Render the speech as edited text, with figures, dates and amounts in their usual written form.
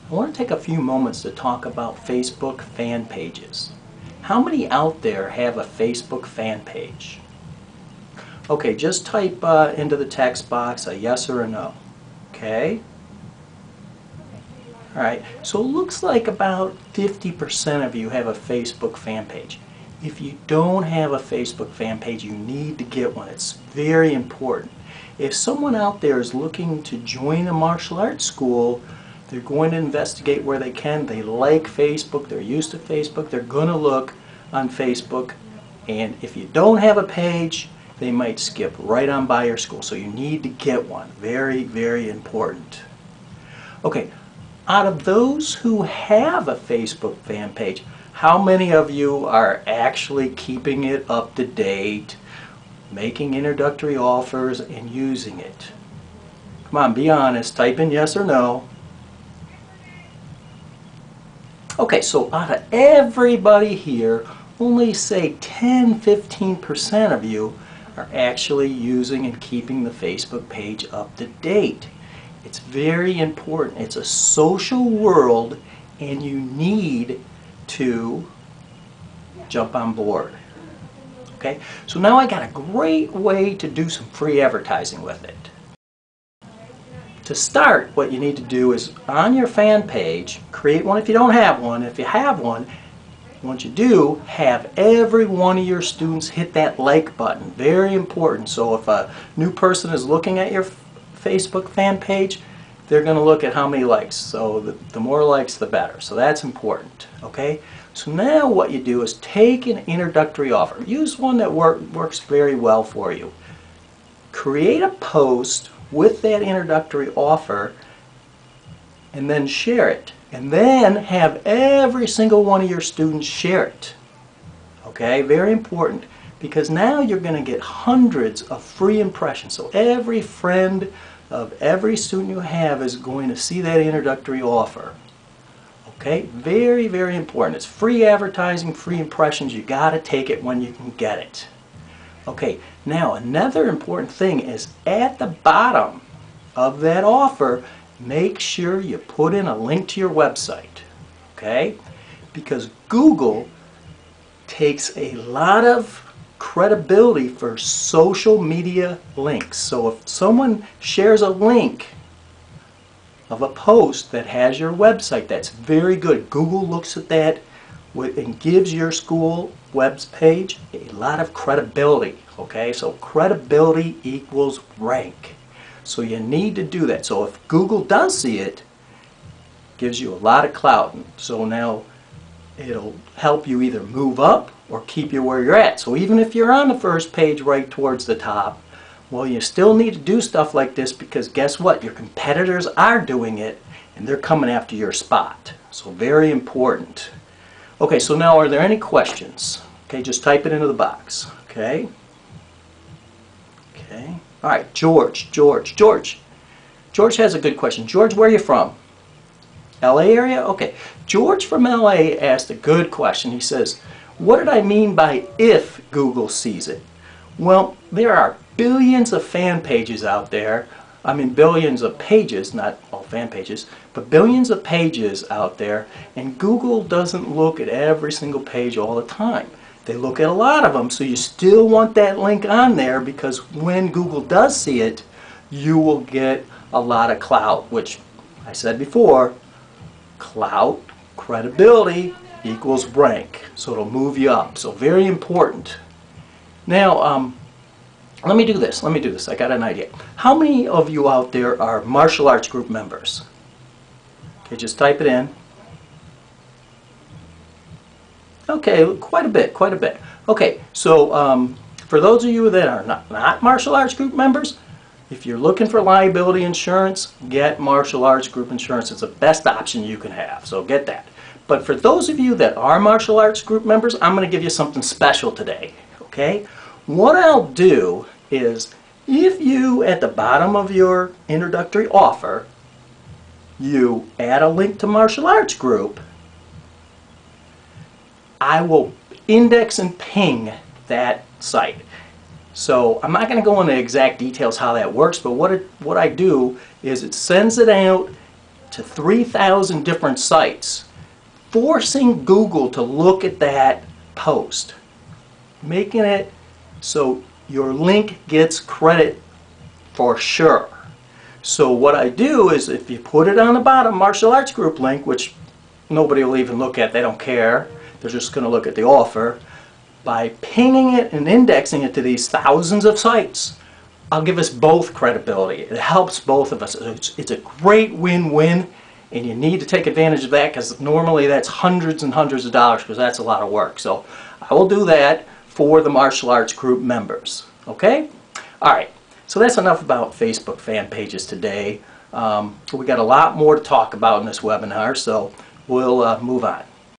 I want to take a few moments to talk about Facebook fan pages. How many out there have a Facebook fan page? Okay, just type into the text box a yes or a no. Okay? Alright, so it looks like about 50% of you have a Facebook fan page. If you don't have a Facebook fan page, you need to get one. It's very important. If someone out there is looking to join a martial arts school, they're going to investigate where they can. They like Facebook, they're used to Facebook, they're going to look on Facebook, and if you don't have a page, they might skip right on by your school. So you need to get one. Very, very important. Okay, out of those who have a Facebook fan page, how many of you are actually keeping it up to date, making introductory offers, and using it? Come on, be honest. Type in yes or no. Okay, so out of everybody here, only say 10-15% of you are actually using and keeping the Facebook page up to date. It's very important. It's a social world and you need to jump on board. Okay, so now I got a great way to do some free advertising with it. To start, what you need to do is on your fan page, create one if you don't have one. If you have one, once you do, have every one of your students hit that like button. Very important. So if a new person is looking at your Facebook fan page, they're going to look at how many likes. So the more likes, the better. So that's important. Okay? So now what you do is take an introductory offer. Use one that works very well for you. Create a post with that introductory offer and then share it. And then have every single one of your students share it. Okay? Very important, because now you're going to get hundreds of free impressions. So every friend of every student you have is going to see that introductory offer. Okay? Very, very important. It's free advertising, free impressions. You got to take it when you can get it. Okay, now another important thing is at the bottom of that offer, make sure you put in a link to your website. Okay? Because Google takes a lot of credibility for social media links. So if someone shares a link of a post that has your website, that's very good. Google looks at that and gives your school web page a lot of credibility. Okay, so credibility equals rank. So you need to do that. So if Google does see it, gives you a lot of clout. So now it'll help you either move up or keep you where you're at. So even if you're on the first page right towards the top, well, you still need to do stuff like this, because guess what? Your competitors are doing it and they're coming after your spot. So very important. Okay, so now are there any questions? Okay, just type it into the box. Okay. Okay. All right, George has a good question. George, where are you from? LA area? Okay. George from LA asked a good question. He says, what did I mean by if Google sees it? Well, there are billions of fan pages out there. I mean billions of pages, not all fan pages, but billions of pages out there, and Google doesn't look at every single page all the time. They look at a lot of them, so you still want that link on there, because when Google does see it, you will get a lot of clout, which I said before, clout, credibility equals rank. So it'll move you up. So very important. Now, let me do this. I got an idea. How many of you out there are martial arts group members? Okay, just type it in. Okay, quite a bit. Okay, so for those of you that are not martial arts group members, if you're looking for liability insurance, get martial arts group insurance. It's the best option you can have, so get that. But for those of you that are martial arts group members, I'm going to give you something special today. Okay? What I'll do is, if you, at the bottom of your introductory offer, you add a link to martial arts group, I will index and ping that site. So I'm not going to go into exact details how that works, but what I do is it sends it out to 3,000 different sites, forcing Google to look at that post, making it so your link gets credit for sure. So what I do is, if you put it on the bottom, martial arts group link, which nobody will even look at, they don't care, they're just going to look at the offer, by pinging it and indexing it to these thousands of sites, I'll give us both credibility. It helps both of us. It's a great win-win, and you need to take advantage of that, because normally that's hundreds and hundreds of dollars, because that's a lot of work. So I will do that for the martial arts group members. Okay? Alright, so that's enough about Facebook fan pages today. We got a lot more to talk about in this webinar, so we'll move on.